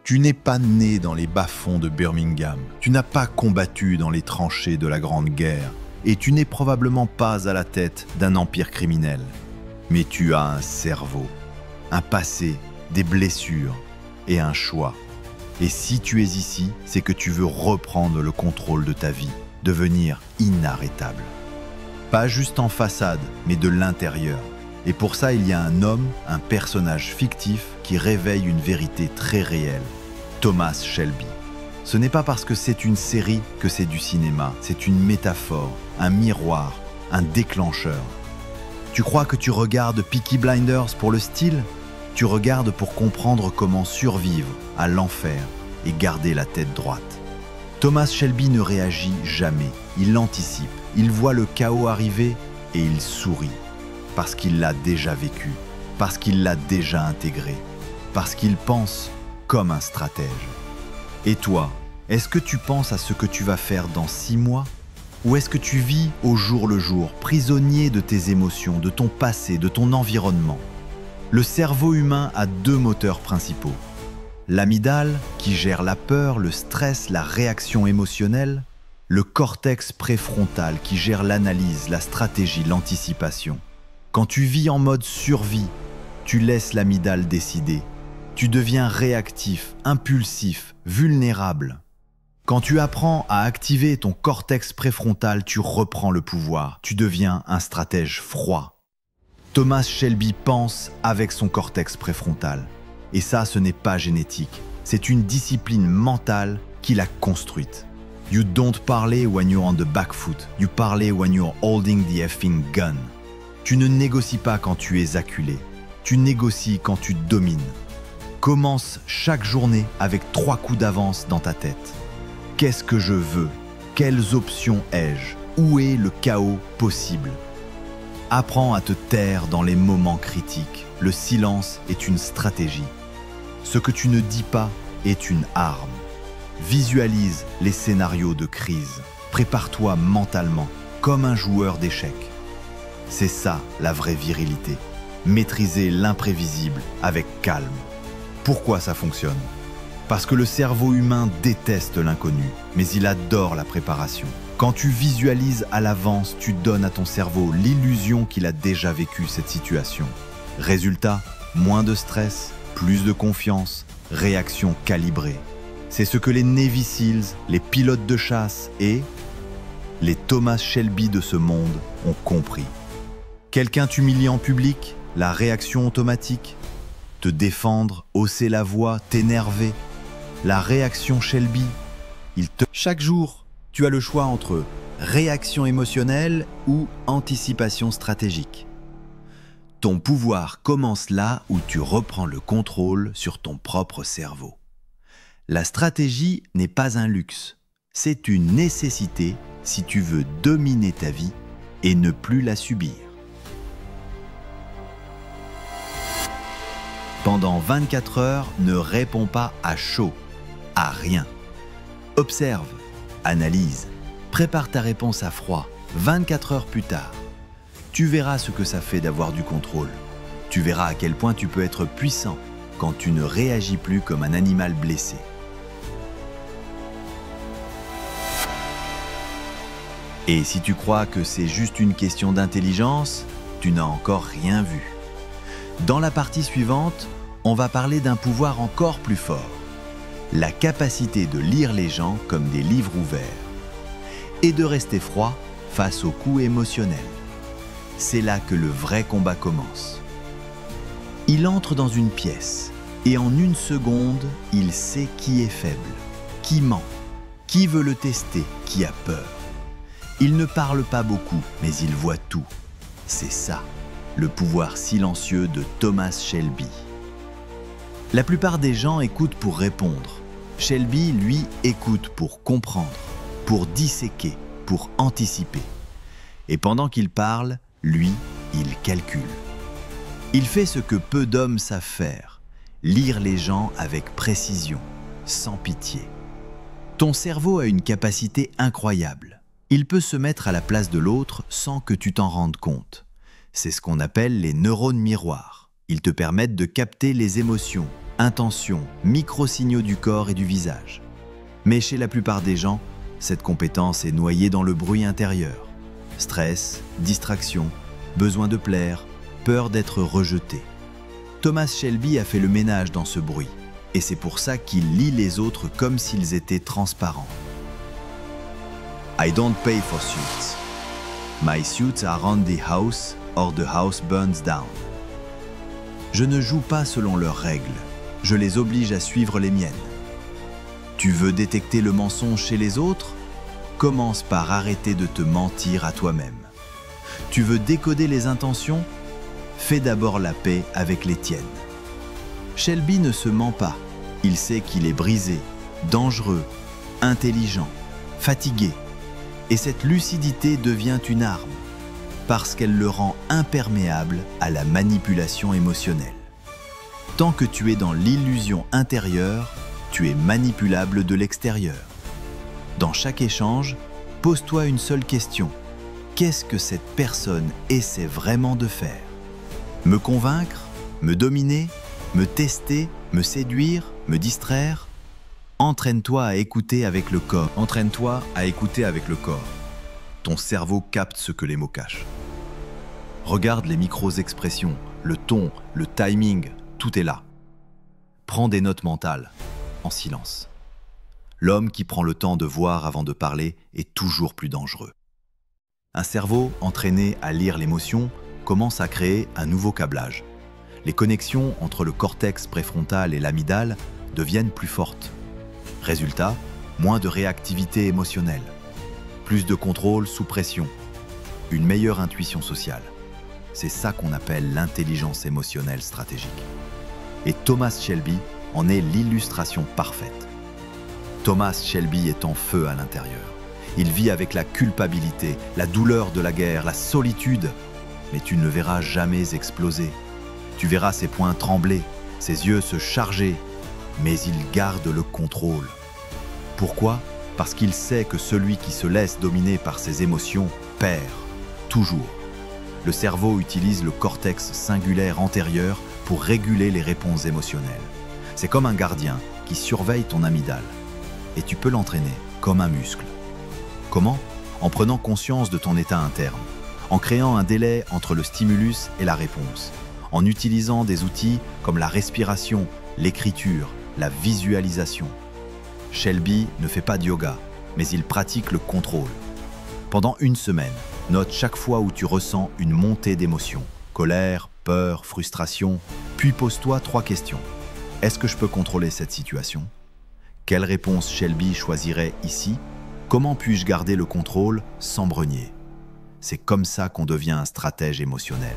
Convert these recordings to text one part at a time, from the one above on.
Tu n'es pas né dans les bas-fonds de Birmingham, tu n'as pas combattu dans les tranchées de la Grande Guerre, et tu n'es probablement pas à la tête d'un empire criminel. Mais tu as un cerveau, un passé, des blessures et un choix. Et si tu es ici, c'est que tu veux reprendre le contrôle de ta vie, devenir inarrêtable. Pas juste en façade, mais de l'intérieur. Et pour ça, il y a un homme, un personnage fictif qui réveille une vérité très réelle. Thomas Shelby. Ce n'est pas parce que c'est une série que c'est du cinéma, c'est une métaphore, un miroir, un déclencheur. Tu crois que tu regardes Peaky Blinders pour le style ? Tu regardes pour comprendre comment survivre à l'enfer et garder la tête droite. Thomas Shelby ne réagit jamais, il anticipe, il voit le chaos arriver et il sourit. Parce qu'il l'a déjà vécu, parce qu'il l'a déjà intégré, parce qu'il pense comme un stratège. Et toi, est-ce que tu penses à ce que tu vas faire dans 6 mois ? Ou est-ce que tu vis au jour le jour, prisonnier de tes émotions, de ton passé, de ton environnement ? Le cerveau humain a 2 moteurs principaux. L'amygdale, qui gère la peur, le stress, la réaction émotionnelle. Le cortex préfrontal, qui gère l'analyse, la stratégie, l'anticipation. Quand tu vis en mode survie, tu laisses l'amygdale décider. Tu deviens réactif, impulsif, vulnérable. Quand tu apprends à activer ton cortex préfrontal, tu reprends le pouvoir. Tu deviens un stratège froid. Thomas Shelby pense avec son cortex préfrontal. Et ça, ce n'est pas génétique. C'est une discipline mentale qu'il a construite. You don't parley when you're on the back foot. You parley when you're holding the effing gun. Tu ne négocies pas quand tu es acculé. Tu négocies quand tu domines. Commence chaque journée avec 3 coups d'avance dans ta tête. Qu'est-ce que je veux ? Quelles options ai-je ? Où est le chaos possible ? Apprends à te taire dans les moments critiques. Le silence est une stratégie. Ce que tu ne dis pas est une arme. Visualise les scénarios de crise. Prépare-toi mentalement, comme un joueur d'échecs. C'est ça la vraie virilité. Maîtriser l'imprévisible avec calme. Pourquoi ça fonctionne ? Parce que le cerveau humain déteste l'inconnu, mais il adore la préparation. Quand tu visualises à l'avance, tu donnes à ton cerveau l'illusion qu'il a déjà vécu cette situation. Résultat, moins de stress, plus de confiance, réaction calibrée. C'est ce que les Navy Seals, les pilotes de chasse et les Thomas Shelby de ce monde ont compris. Quelqu'un t'humilie en public, la réaction automatique. Te défendre, hausser la voix, t'énerver. La réaction Shelby, Chaque jour, tu as le choix entre réaction émotionnelle ou anticipation stratégique. Ton pouvoir commence là où tu reprends le contrôle sur ton propre cerveau. La stratégie n'est pas un luxe, c'est une nécessité si tu veux dominer ta vie et ne plus la subir. Pendant 24 heures, ne réponds pas à chaud, à rien. Observe, analyse, prépare ta réponse à froid, 24 heures plus tard. Tu verras ce que ça fait d'avoir du contrôle. Tu verras à quel point tu peux être puissant quand tu ne réagis plus comme un animal blessé. Et si tu crois que c'est juste une question d'intelligence, tu n'as encore rien vu. Dans la partie suivante, on va parler d'un pouvoir encore plus fort. La capacité de lire les gens comme des livres ouverts. Et de rester froid face aux coups émotionnels. C'est là que le vrai combat commence. Il entre dans une pièce et en 1 seconde, il sait qui est faible, qui ment, qui veut le tester, qui a peur. Il ne parle pas beaucoup, mais il voit tout. C'est ça, le pouvoir silencieux de Thomas Shelby. La plupart des gens écoutent pour répondre. Shelby, lui, écoute pour comprendre, pour disséquer, pour anticiper. Et pendant qu'il parle, lui, il calcule. Il fait ce que peu d'hommes savent faire, lire les gens avec précision, sans pitié. Ton cerveau a une capacité incroyable. Il peut se mettre à la place de l'autre sans que tu t'en rendes compte. C'est ce qu'on appelle les neurones miroirs. Ils te permettent de capter les émotions, intention, micro-signaux du corps et du visage. Mais chez la plupart des gens, cette compétence est noyée dans le bruit intérieur. Stress, distraction, besoin de plaire, peur d'être rejeté. Thomas Shelby a fait le ménage dans ce bruit, et c'est pour ça qu'il lit les autres comme s'ils étaient transparents. I don't pay for suits. My suits are on the house or the house burns down. Je ne joue pas selon leurs règles, je les oblige à suivre les miennes. Tu veux détecter le mensonge chez les autres? Commence par arrêter de te mentir à toi-même. Tu veux décoder les intentions? Fais d'abord la paix avec les tiennes. Shelby ne se ment pas. Il sait qu'il est brisé, dangereux, intelligent, fatigué. Et cette lucidité devient une arme, parce qu'elle le rend imperméable à la manipulation émotionnelle. Tant que tu es dans l'illusion intérieure, tu es manipulable de l'extérieur. Dans chaque échange, pose-toi une seule question. Qu'est-ce que cette personne essaie vraiment de faire? Me convaincre? Me dominer? Me tester? Me séduire? Me distraire? Entraîne-toi à écouter avec le corps. Entraîne-toi à écouter avec le corps. Ton cerveau capte ce que les mots cachent. Regarde les micro-expressions, le ton, le timing, tout est là. Prends des notes mentales, en silence. L'homme qui prend le temps de voir avant de parler est toujours plus dangereux. Un cerveau entraîné à lire l'émotion commence à créer un nouveau câblage. Les connexions entre le cortex préfrontal et l'amygdale deviennent plus fortes. Résultat, moins de réactivité émotionnelle, plus de contrôle sous pression, une meilleure intuition sociale. C'est ça qu'on appelle l'intelligence émotionnelle stratégique. Et Thomas Shelby en est l'illustration parfaite. Thomas Shelby est en feu à l'intérieur. Il vit avec la culpabilité, la douleur de la guerre, la solitude. Mais tu ne le verras jamais exploser. Tu verras ses poings trembler, ses yeux se charger. Mais il garde le contrôle. Pourquoi? Parce qu'il sait que celui qui se laisse dominer par ses émotions perd, toujours. Le cerveau utilise le cortex singulaire antérieur pour réguler les réponses émotionnelles. C'est comme un gardien qui surveille ton amygdale. Et tu peux l'entraîner comme un muscle. Comment? En prenant conscience de ton état interne, en créant un délai entre le stimulus et la réponse, en utilisant des outils comme la respiration, l'écriture, la visualisation. Shelby ne fait pas de yoga, mais il pratique le contrôle. Pendant une semaine, note chaque fois où tu ressens une montée d'émotions, colère, peur, frustration, puis pose-toi 3 questions. Est-ce que je peux contrôler cette situation? Quelle réponse Shelby choisirait ici? Comment puis-je garder le contrôle sans brogner? C'est comme ça qu'on devient un stratège émotionnel.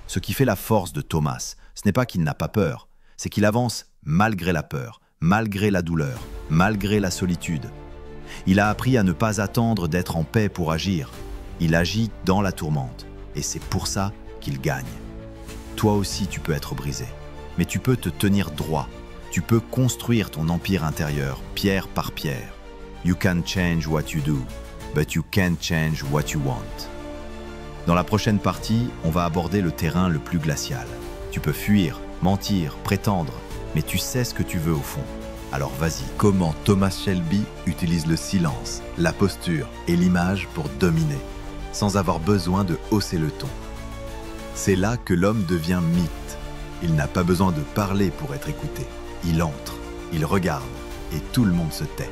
Ce qui fait la force de Thomas, ce n'est pas qu'il n'a pas peur, c'est qu'il avance malgré la peur, malgré la douleur, malgré la solitude. Il a appris à ne pas attendre d'être en paix pour agir. Il agit dans la tourmente, et c'est pour ça qu'il gagne. Toi aussi tu peux être brisé, mais tu peux te tenir droit. Tu peux construire ton empire intérieur, pierre par pierre. You can change what you do, but you can't change what you want. Dans la prochaine partie, on va aborder le terrain le plus glacial. Tu peux fuir, mentir, prétendre, mais tu sais ce que tu veux au fond. Alors vas-y. Comment Thomas Shelby utilise le silence, la posture et l'image pour dominer, sans avoir besoin de hausser le ton. C'est là que l'homme devient mythe. Il n'a pas besoin de parler pour être écouté. Il entre, il regarde, et tout le monde se tait.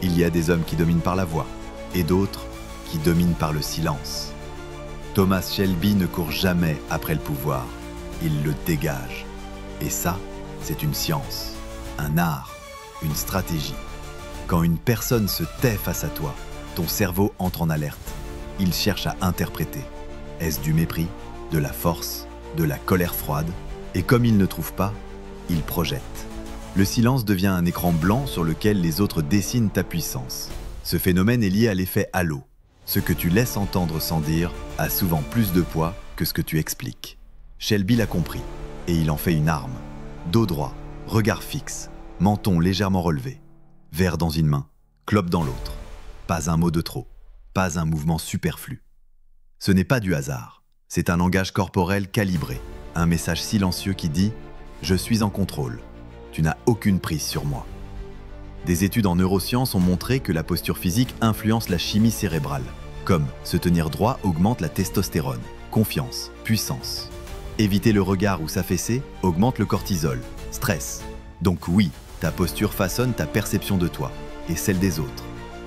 Il y a des hommes qui dominent par la voix, et d'autres qui dominent par le silence. Thomas Shelby ne court jamais après le pouvoir, il le dégage. Et ça, c'est une science, un art, une stratégie. Quand une personne se tait face à toi, ton cerveau entre en alerte. Il cherche à interpréter. Est-ce du mépris, de la force, de la colère froide? Et comme il ne trouve pas, il projette. Le silence devient un écran blanc sur lequel les autres dessinent ta puissance. Ce phénomène est lié à l'effet halo. Ce que tu laisses entendre sans dire a souvent plus de poids que ce que tu expliques. Shelby l'a compris, et il en fait une arme. Dos droit, regard fixe, menton légèrement relevé, verre dans une main, clope dans l'autre. Pas un mot de trop, pas un mouvement superflu. Ce n'est pas du hasard, c'est un langage corporel calibré, un message silencieux qui dit « Je suis en contrôle ». tu n'as aucune prise sur moi. Des études en neurosciences ont montré que la posture physique influence la chimie cérébrale, comme se tenir droit augmente la testostérone, confiance, puissance. Éviter le regard ou s'affaisser augmente le cortisol, stress. Donc oui, ta posture façonne ta perception de toi et celle des autres.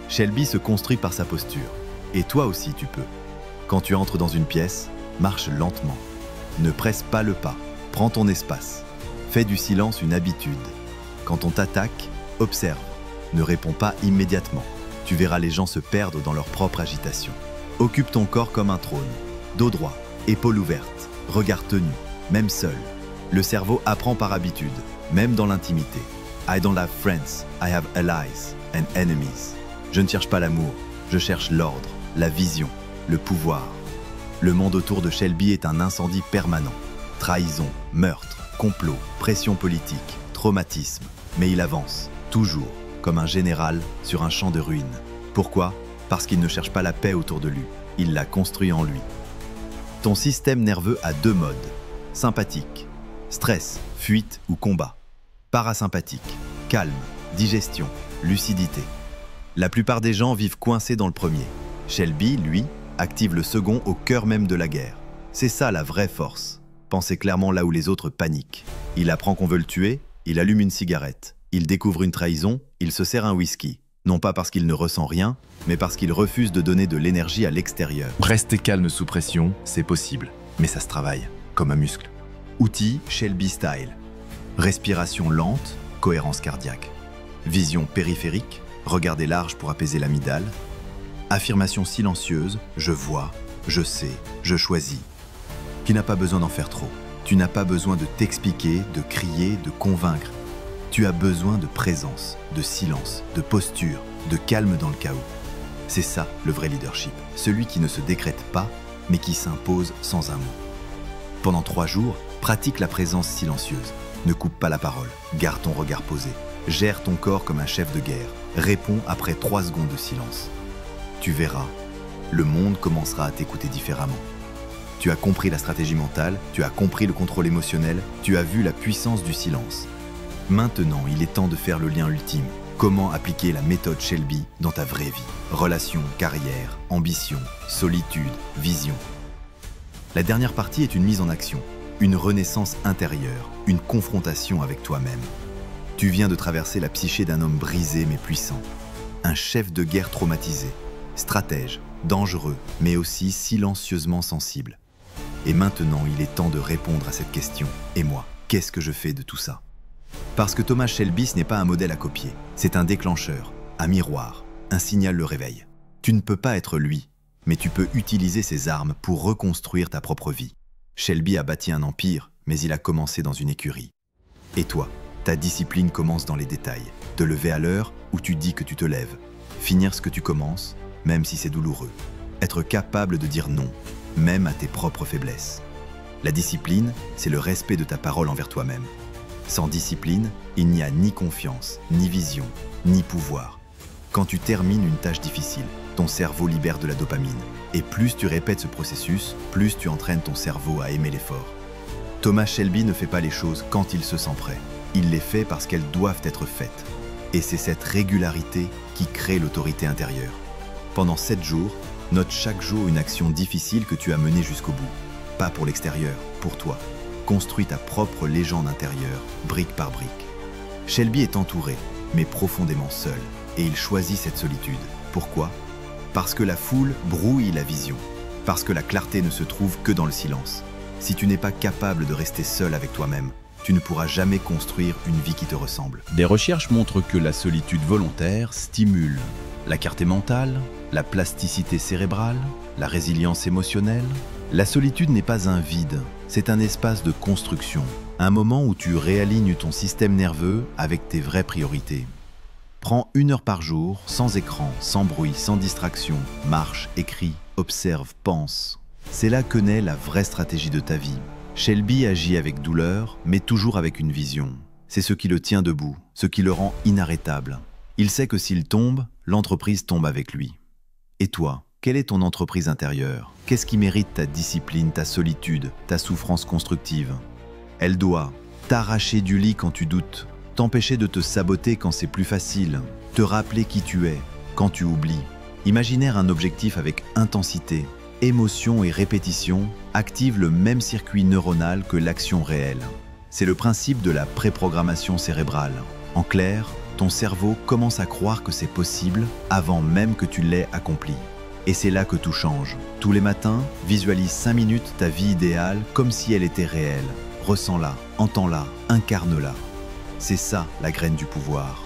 Shelby se construit par sa posture. Et toi aussi tu peux. Quand tu entres dans une pièce, marche lentement. Ne presse pas le pas, prends ton espace. Fais du silence une habitude. Quand on t'attaque, observe. Ne réponds pas immédiatement. Tu verras les gens se perdre dans leur propre agitation. Occupe ton corps comme un trône. Dos droit, épaules ouvertes, regard tenu, même seul. Le cerveau apprend par habitude, même dans l'intimité. I don't have friends, I have allies and enemies. Je ne cherche pas l'amour, je cherche l'ordre, la vision, le pouvoir. Le monde autour de Shelby est un incendie permanent. Trahison, meurtre, complot, pression politique, traumatisme. Mais il avance, toujours, comme un général sur un champ de ruines. Pourquoi? Parce qu'il ne cherche pas la paix autour de lui, il la construit en lui. Ton système nerveux a deux modes. Sympathique, stress, fuite ou combat. Parasympathique, calme, digestion, lucidité. La plupart des gens vivent coincés dans le premier. Shelby, lui, active le second au cœur même de la guerre. C'est ça la vraie force. Penser clairement là où les autres paniquent. Il apprend qu'on veut le tuer, il allume une cigarette. Il découvre une trahison, il se sert un whisky. Non pas parce qu'il ne ressent rien, mais parce qu'il refuse de donner de l'énergie à l'extérieur. Rester calme sous pression, c'est possible, mais ça se travaille, comme un muscle. Outil Shelby Style. Respiration lente, cohérence cardiaque. Vision périphérique, regarder large pour apaiser l'amygdale. Affirmation silencieuse, je vois, je sais, je choisis. Tu n'as pas besoin d'en faire trop. Tu n'as pas besoin de t'expliquer, de crier, de convaincre. Tu as besoin de présence, de silence, de posture, de calme dans le chaos. C'est ça le vrai leadership, celui qui ne se décrète pas, mais qui s'impose sans un mot. Pendant 3 jours, pratique la présence silencieuse. Ne coupe pas la parole, garde ton regard posé. Gère ton corps comme un chef de guerre. Réponds après 3 secondes de silence. Tu verras, le monde commencera à t'écouter différemment. Tu as compris la stratégie mentale, tu as compris le contrôle émotionnel, tu as vu la puissance du silence. Maintenant, il est temps de faire le lien ultime. Comment appliquer la méthode Shelby dans ta vraie vie? Relations, carrière, ambition, solitude, vision. La dernière partie est une mise en action, une renaissance intérieure, une confrontation avec toi-même. Tu viens de traverser la psyché d'un homme brisé mais puissant. Un chef de guerre traumatisé, stratège, dangereux, mais aussi silencieusement sensible. Et maintenant, il est temps de répondre à cette question. Et moi, qu'est-ce que je fais de tout ça? Parce que Thomas Shelby, ce n'est pas un modèle à copier. C'est un déclencheur, un miroir, un signal de réveil. Tu ne peux pas être lui, mais tu peux utiliser ses armes pour reconstruire ta propre vie. Shelby a bâti un empire, mais il a commencé dans une écurie. Et toi, ta discipline commence dans les détails. Te lever à l'heure où tu dis que tu te lèves. Finir ce que tu commences, même si c'est douloureux. Être capable de dire non, même à tes propres faiblesses. La discipline, c'est le respect de ta parole envers toi-même. Sans discipline, il n'y a ni confiance, ni vision, ni pouvoir. Quand tu termines une tâche difficile, ton cerveau libère de la dopamine. Et plus tu répètes ce processus, plus tu entraînes ton cerveau à aimer l'effort. Thomas Shelby ne fait pas les choses quand il se sent prêt. Il les fait parce qu'elles doivent être faites. Et c'est cette régularité qui crée l'autorité intérieure. Pendant 7 jours, note chaque jour une action difficile que tu as menée jusqu'au bout. Pas pour l'extérieur, pour toi. Construis ta propre légende intérieure, brique par brique. Shelby est entouré, mais profondément seul, et il choisit cette solitude. Pourquoi? Parce que la foule brouille la vision, parce que la clarté ne se trouve que dans le silence. Si tu n'es pas capable de rester seul avec toi-même, tu ne pourras jamais construire une vie qui te ressemble. Des recherches montrent que la solitude volontaire stimule la clarté mentale, la plasticité cérébrale, la résilience émotionnelle. La solitude n'est pas un vide, c'est un espace de construction, un moment où tu réalignes ton système nerveux avec tes vraies priorités. Prends 1 heure par jour, sans écran, sans bruit, sans distraction, marche, écris, observe, pense. C'est là que naît la vraie stratégie de ta vie. Shelby agit avec douleur, mais toujours avec une vision. C'est ce qui le tient debout, ce qui le rend inarrêtable. Il sait que s'il tombe, l'entreprise tombe avec lui. Et toi, quelle est ton entreprise intérieure? Qu'est-ce qui mérite ta discipline, ta solitude, ta souffrance constructive? Elle doit t'arracher du lit quand tu doutes, T'empêcher de te saboter quand c'est plus facile. Te rappeler qui tu es quand tu oublies. Imaginer un objectif avec intensité, émotion et répétition active le même circuit neuronal que l'action réelle. C'est le principe de la préprogrammation cérébrale. En clair, ton cerveau commence à croire que c'est possible avant même que tu l'aies accompli. Et c'est là que tout change. Tous les matins, visualise 5 minutes ta vie idéale comme si elle était réelle. Ressens-la, entends-la, incarne-la. C'est ça la graine du pouvoir.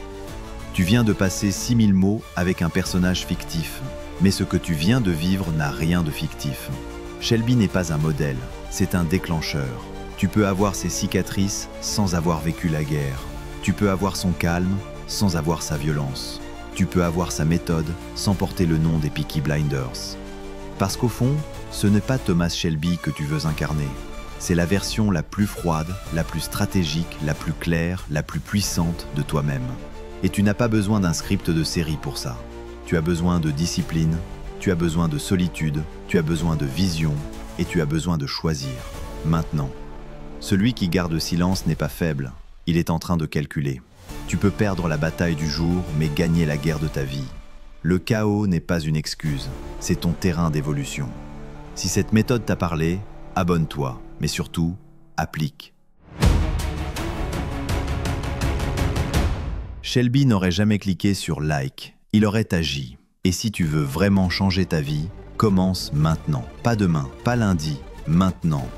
Tu viens de passer 6000 mots avec un personnage fictif, mais ce que tu viens de vivre n'a rien de fictif. Shelby n'est pas un modèle, c'est un déclencheur. Tu peux avoir ses cicatrices sans avoir vécu la guerre. Tu peux avoir son calme sans avoir sa violence. Tu peux avoir sa méthode sans porter le nom des Peaky Blinders. Parce qu'au fond, ce n'est pas Thomas Shelby que tu veux incarner. C'est la version la plus froide, la plus stratégique, la plus claire, la plus puissante de toi-même. Et tu n'as pas besoin d'un script de série pour ça. Tu as besoin de discipline, tu as besoin de solitude, tu as besoin de vision et tu as besoin de choisir. Maintenant. Celui qui garde silence n'est pas faible, il est en train de calculer. Tu peux perdre la bataille du jour, mais gagner la guerre de ta vie. Le chaos n'est pas une excuse, c'est ton terrain d'évolution. Si cette méthode t'a parlé, abonne-toi, mais surtout, applique. Shelby n'aurait jamais cliqué sur like, il aurait agi. Et si tu veux vraiment changer ta vie, commence maintenant. Pas demain, pas lundi, maintenant.